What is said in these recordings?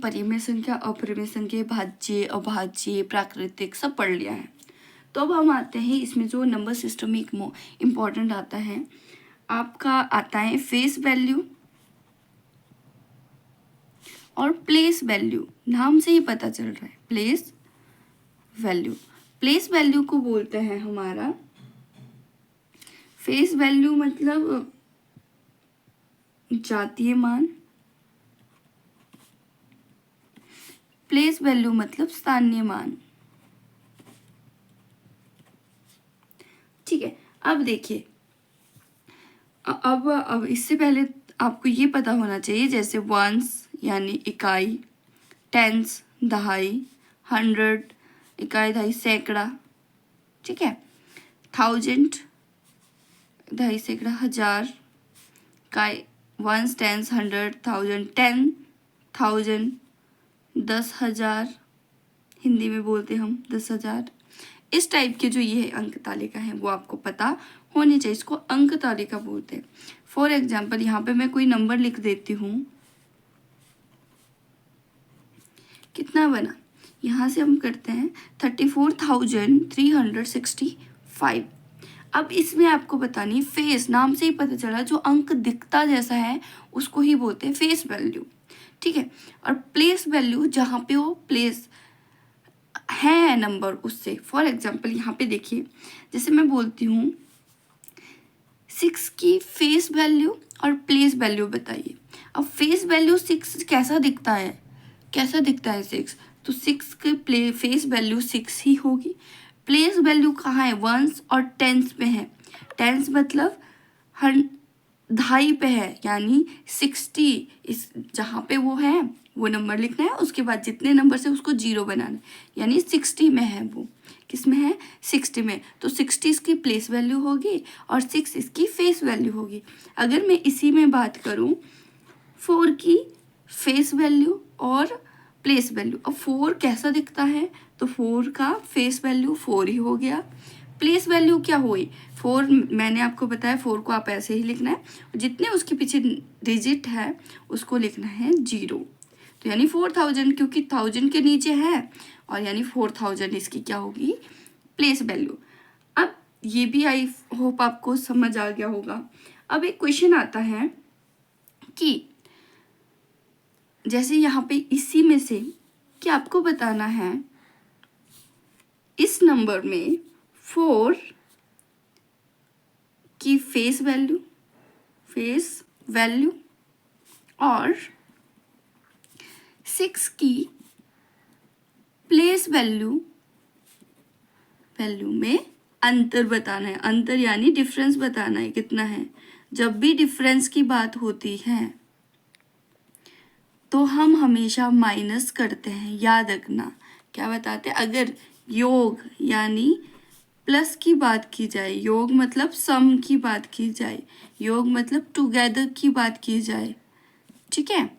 परिमेय संख्या, अपरिमेय संख्या, भाज्य, अभाज्य, प्राकृतिक सब पढ़ लिया है। तो अब हम आते हैं इसमें जो नंबर सिस्टम में एक इम्पॉर्टेंट आता है, आपका आता है फेस वैल्यू और प्लेस वैल्यू। नाम से ही पता चल रहा है प्लेस वैल्यू। प्लेस वैल्यू को बोलते हैं हमारा फेस वैल्यू मतलब जातीय मान, प्लेस वैल्यू मतलब स्थानीय मान। ठीक है, अब देखिए, अब इससे पहले आपको ये पता होना चाहिए, जैसे वंस यानी इकाई, टेंस दहाई, 100 इकाई दहाई सैकड़ा, ठीक है, 1000 दहाई सैकड़ा, 1000 इकाई, वंस टेंस 100 1000 10,000 10,000, हिंदी में बोलते हम 10,000। इस टाइप के जो ये अंक तालिका है वो आपको पता होनी चाहिए, इसको अंक तालिका बोलते हैं। फॉर एग्जाम्पल यहाँ पे मैं कोई नंबर लिख देती हूँ, कितना बना, यहाँ से हम करते हैं 34,365। अब इसमें आपको बतानी फेस, नाम से ही पता चला जो अंक दिखता जैसा है उसको ही बोलते हैं फेस वैल्यू, ठीक है। और प्लेस वैल्यू जहाँ पे वो प्लेस है नंबर उससे। फॉर एग्जाम्पल यहाँ पे देखिए, जैसे मैं बोलती हूँ 6 की फेस वैल्यू और प्लेस वैल्यू बताइए। अब फेस वैल्यू 6 कैसा दिखता है, कैसा दिखता है 6, तो 6 की फेस वैल्यू 6 ही होगी। प्लेस वैल्यू कहाँ है, वंस और टेंस पे है। टेंस मतलब दहाई पे है, यानी 60, इस जहाँ पे वो है वो नंबर लिखना है, उसके बाद जितने नंबर से उसको 0 बनाना है, यानी 60 में है वो, किस में है 60 में। तो 60 इसकी प्लेस वैल्यू होगी और 6 इसकी फेस वैल्यू होगी। अगर मैं इसी में बात करूँ 4 की फेस वैल्यू और प्लेस वैल्यू, अब 4 कैसा दिखता है, तो 4 का फेस वैल्यू 4 ही हो गया। प्लेस वैल्यू क्या हुई, 4 मैंने आपको बताया 4 को आप ऐसे ही लिखना है, जितने उसके पीछे डिजिट है उसको लिखना है 0। तो यानी 4000, क्योंकि 1000 के नीचे है, और यानी 4000 इसकी क्या होगी प्लेस वैल्यू। अब ये भी आई होप आपको समझ आ गया होगा। अब एक क्वेश्चन आता है कि जैसे यहाँ पे इसी में से कि आपको बताना है इस नंबर में 4 की फेस वैल्यू और 6 की प्लेस वैल्यू में अंतर बताना है। अंतर यानी डिफरेंस बताना है कितना है। जब भी डिफरेंस की बात होती है तो हम हमेशा माइनस करते हैं, याद रखना। क्या बताते हैं, अगर योग यानी प्लस की बात की जाए, योग मतलब सम की बात की जाए, योग मतलब टुगेदर की बात की जाए, ठीक है,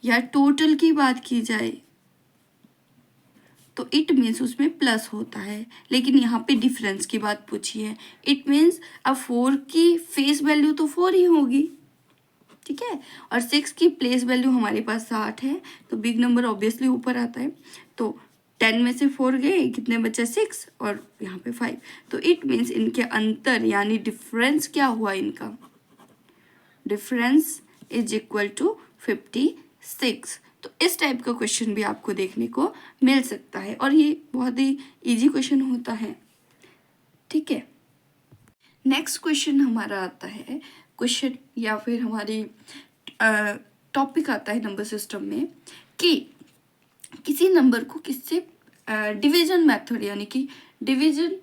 या टोटल की बात की जाए, तो इट मीन्स उसमें प्लस होता है। लेकिन यहाँ पे डिफरेंस की बात पूछी है, इट मीन्स अब 4 की फेस वैल्यू तो 4 ही होगी, ठीक है, और 6 की प्लेस वैल्यू हमारे पास 60 है, तो बिग नंबर ऑब्वियसली ऊपर आता है। तो 10 में से 4 गए, कितने बचे 6, और यहाँ पे 5। तो इट मीन्स इनके अंतर यानी डिफरेंस क्या हुआ इनका, डिफरेंस इज इक्वल टू 56। तो इस टाइप का क्वेश्चन भी आपको देखने को मिल सकता है, और ये बहुत ही इजी क्वेश्चन होता है, ठीक है। नेक्स्ट क्वेश्चन हमारा आता है, क्वेश्चन या फिर हमारी टॉपिक आता है नंबर सिस्टम में कि किसी नंबर को किससे डिवीजन मेथड यानी कि डिवीजन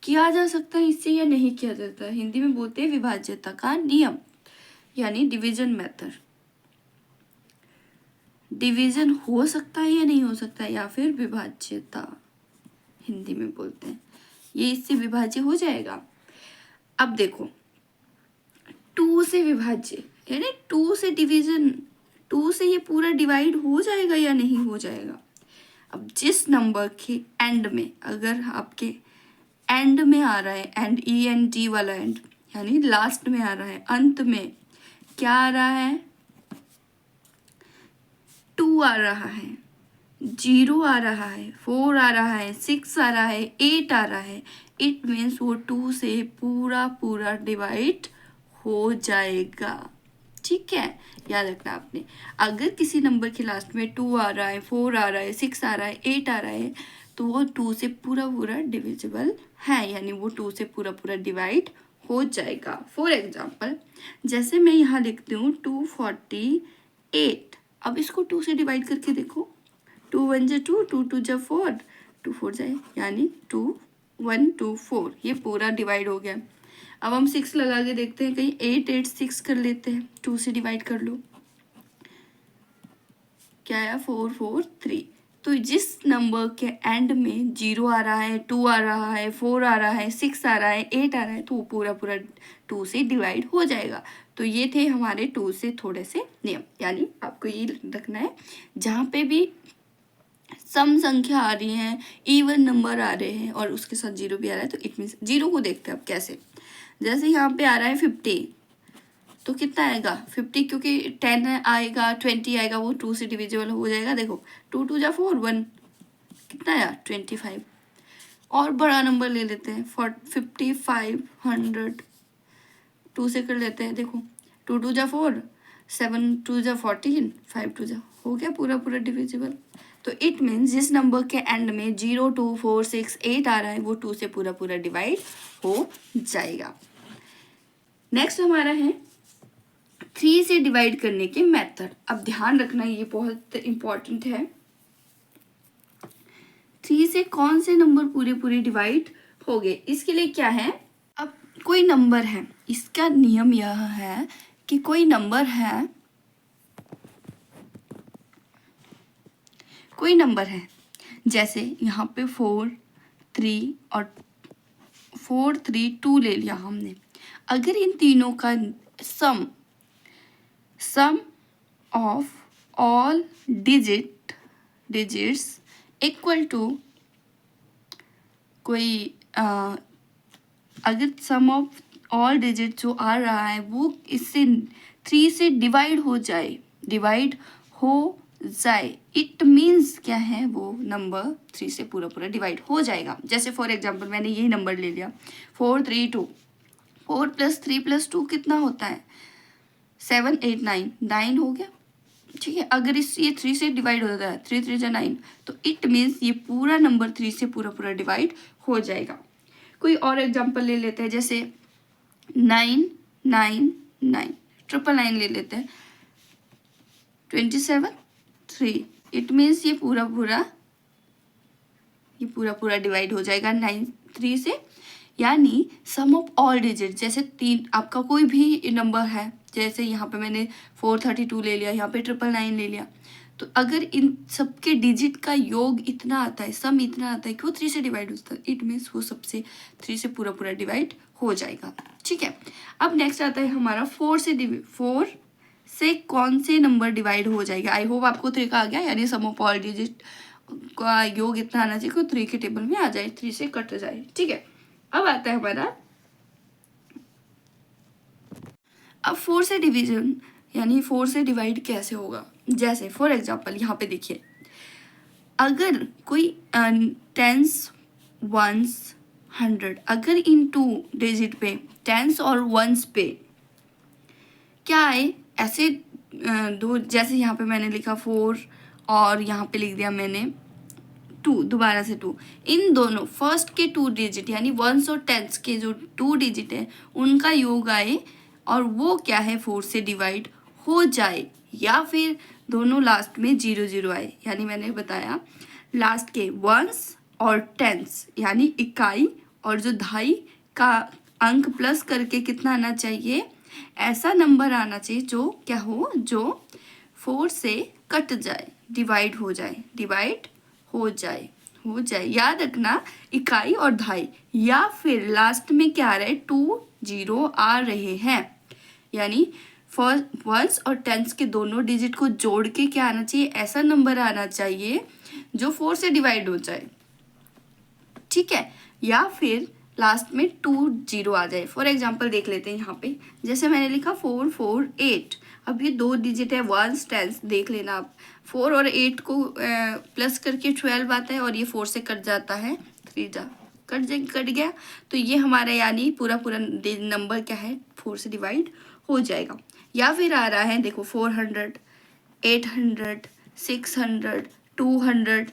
किया जा सकता है इससे या नहीं किया जाता है। हिंदी में बोलते हैं विभाज्यता का नियम, यानी डिवीजन मेथड। डिवीजन हो सकता है या नहीं हो सकता है, या फिर विभाज्यता हिंदी में बोलते हैं, ये इससे विभाज्य हो जाएगा। अब देखो 2 से विभाज्य यानी 2 से डिवीजन, 2 से ये पूरा डिवाइड हो जाएगा या नहीं हो जाएगा। अब जिस नंबर के एंड में, अगर आपके एंड में आ रहा है, एंड END वाला एंड यानी लास्ट में आ रहा है, अंत में क्या आ रहा है, 2 आ रहा है, 0 आ रहा है, 4 आ रहा है, 6 आ रहा है, 8 आ रहा है, इट मीन्स वो 2 से पूरा पूरा डिवाइड हो जाएगा। ठीक है, याद रखना आपने। अगर किसी नंबर के लास्ट में 2 आ रहा है, 4 आ रहा है, 6 आ रहा है, 8 आ रहा है, तो वो 2 से पूरा पूरा डिविजिबल है, यानी वो 2 से पूरा पूरा डिवाइड हो जाएगा। फॉर एग्जाम्पल, जैसे मैं यहाँ लिखती हूँ 248, अब इसको 2 से डिवाइड करके देखो, 2 1 जा 2, 2 2 जा 4, 2 4 जाए, यानी 2 1 2 4, ये पूरा डिवाइड हो गया। अब हम 6 लगा के देखते हैं, कहीं 8 8 6 कर लेते हैं, 2 से डिवाइड कर लो, क्या आया 4 4 3। तो जिस नंबर के एंड में 0 आ रहा है, 2 आ रहा है, 4 आ रहा है, 6 आ रहा है, 8 आ रहा है, तो वो पूरा पूरा 2 से डिवाइड हो जाएगा। तो ये थे हमारे 2 से थोड़े से नियम, यानी आपको ये रखना है, जहाँ पे भी सम संख्या आ रही है, इवन नंबर आ रहे हैं और उसके साथ 0 भी आ रहा है, तो इट मीन्स 0 को देखते हैं अब कैसे। जैसे यहाँ पे आ रहा है 50, तो कितना आएगा 50, क्योंकि 10 आएगा, 20 आएगा, वो 2 से डिविजिबल हो जाएगा। देखो 2 2 जा 4, 1 कितना आया 25। और बड़ा नंबर ले लेते हैं 55, 100, 2 से कर लेते हैं। देखो 2 2 जा 4, 7 2 जा 14, 5 2 जा, हो गया पूरा पूरा डिविजिबल। तो इट मीन्स जिस नंबर के एंड में 0 2 4 6 8 आ रहा है, वो 2 से पूरा पूरा डिवाइड हो जाएगा। नेक्स्ट हमारा है 3 से डिवाइड करने के मेथड। अब ध्यान रखना, ये बहुत इंपॉर्टेंट है। 3 से कौन से नंबर पूरे पूरे डिवाइड हो गए, इसके लिए क्या है, अब कोई नंबर है, इसका नियम यह है कि कोई नंबर है, कोई नंबर है, जैसे यहाँ पे 4 3 और 4 3 2 ले लिया हमने। अगर इन तीनों का sum of all digits equal to कोई अगर सम ऑफ ऑल डिजिट जो आ रहा है वो इससे 3 से डिवाइड हो जाए, इट मीन्स क्या है, वो नंबर 3 से पूरा पूरा डिवाइड हो जाएगा। जैसे फॉर एग्जांपल मैंने यही नंबर ले लिया 4 3 2, 4 + 3 + 2 कितना होता है 7 8 9, 9 हो गया। ठीक है, अगर ये 3 से डिवाइड हो जाता है, 3 3 जा 9, तो इट मीन्स ये पूरा नंबर 3 से पूरा पूरा डिवाइड हो जाएगा। कोई और एग्जांपल ले लेते हैं, जैसे 9 9 9, 999 ले लेते हैं, 27 3, इट मीन्स ये पूरा पूरा डिवाइड हो जाएगा 9 3 से। यानी सम ऑफ ऑल डिजिट, जैसे 3 आपका कोई भी नंबर है, जैसे यहाँ पे मैंने 432 ले लिया, यहाँ पे 999 ले लिया, तो अगर इन सबके डिजिट का योग इतना आता है, सम इतना आता है कि वो 3 से डिवाइड होता है, इट मीन्स वो सबसे 3 से पूरा पूरा डिवाइड हो जाएगा। ठीक है, अब नेक्स्ट आता है हमारा 4 से कौन से नंबर डिवाइड हो जाएगा। आई होप आपको तरीका आ गया, यानी सम ऑफ ऑल डिजिट का योग इतना आना चाहिए कि 3 के टेबल में आ जाए, 3 से कट जाए। ठीक है, अब आता है हमारा, अब 4 से डिवीजन, यानी 4 से डिवाइड कैसे होगा। जैसे फॉर एग्जांपल यहाँ पे देखिए, अगर कोई 10s 1s 100, अगर इन 2 डिजिट पे 10s और 1s पे क्या आए, ऐसे दो, जैसे यहाँ पे मैंने लिखा 4 और यहाँ पे लिख दिया मैंने 2, दोबारा से 2, इन दोनों फर्स्ट के 2 डिजिट यानी 1s और 10s के जो 2 डिजिट है उनका योग आए और वो क्या है 4 से डिवाइड हो जाए, या फिर दोनों लास्ट में 0 0 आए, यानी मैंने बताया लास्ट के 1s और 10s यानी इकाई और जो दहाई का अंक प्लस करके कितना आना चाहिए, ऐसा नंबर आना चाहिए जो क्या हो, जो 4 से कट जाए, डिवाइड हो जाए। याद रखना, इकाई और दहाई, या फिर लास्ट में क्या आ रहा है 2 0 आ रहे हैं, यानी फर्स्ट 1s और 10s के दोनों डिजिट को जोड़ के क्या आना चाहिए, ऐसा नंबर आना चाहिए जो 4 से डिवाइड हो जाए। ठीक है, या फिर लास्ट में 2 0 आ जाए। फॉर एग्जांपल देख लेते हैं यहाँ पे, जैसे मैंने लिखा 4 4 8। अब ये 2 डिजिट है, 1 टेंस देख लेना आप। 4 और 8 को प्लस करके 12 आता है, और ये 4 से कट जाता है, 3 जा कट गया। तो ये हमारा यानी पूरा नंबर क्या है, 4 से डिवाइड हो जाएगा। या फिर आ रहा है देखो 400 800 600 200,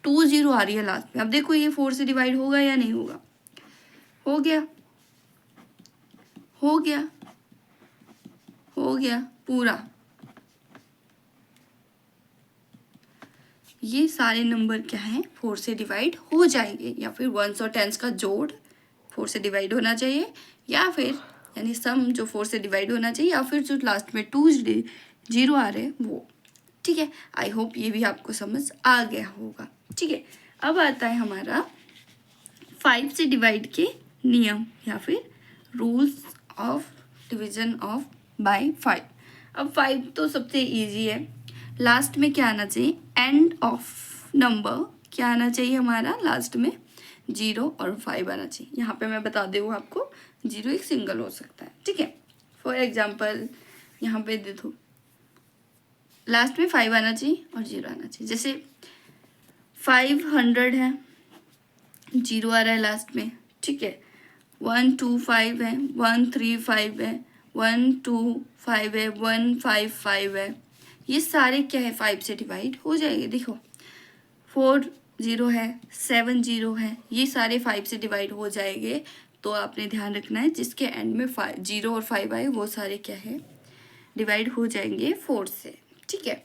2 0 आ रही है लास्ट में। अब देखो ये 4 से डिवाइड होगा या नहीं होगा? हो गया, हो गया, हो गया पूरा। ये सारे नंबर क्या है, 4 से डिवाइड हो जाएंगे। या फिर 1s और 10s का जोड़ 4 से डिवाइड होना चाहिए, या फिर यानी सम जो 4 से डिवाइड होना चाहिए, या फिर जो लास्ट में 2 0 आ रहे हैं वो। ठीक है, आई होप ये भी आपको समझ आ गया होगा। ठीक है, अब आता है हमारा 5 से डिवाइड के नियम, या फिर rules of division of by 5। अब 5 तो सबसे इजी है। लास्ट में क्या आना चाहिए, एंड ऑफ नंबर क्या आना चाहिए हमारा, लास्ट में 0 और 5 आना चाहिए। यहाँ पे मैं बता दूँ आपको, 0 एक सिंगल हो सकता है। ठीक है, फॉर एग्जाम्पल यहाँ पे देखो लास्ट में 5 आना चाहिए और 0 आना चाहिए। जैसे 500 है, 0 आ रहा है लास्ट में। ठीक है, 125 है, 135 है, 125 है, 155 है। ये सारे क्या है, 5 से डिवाइड हो जाएंगे। देखो 4 0 है, 7 0 है, ये सारे 5 से डिवाइड हो जाएंगे। तो आपने ध्यान रखना है जिसके एंड में 0 और 5 आए वो सारे क्या है, डिवाइड हो जाएंगे 4 से। ठीक है,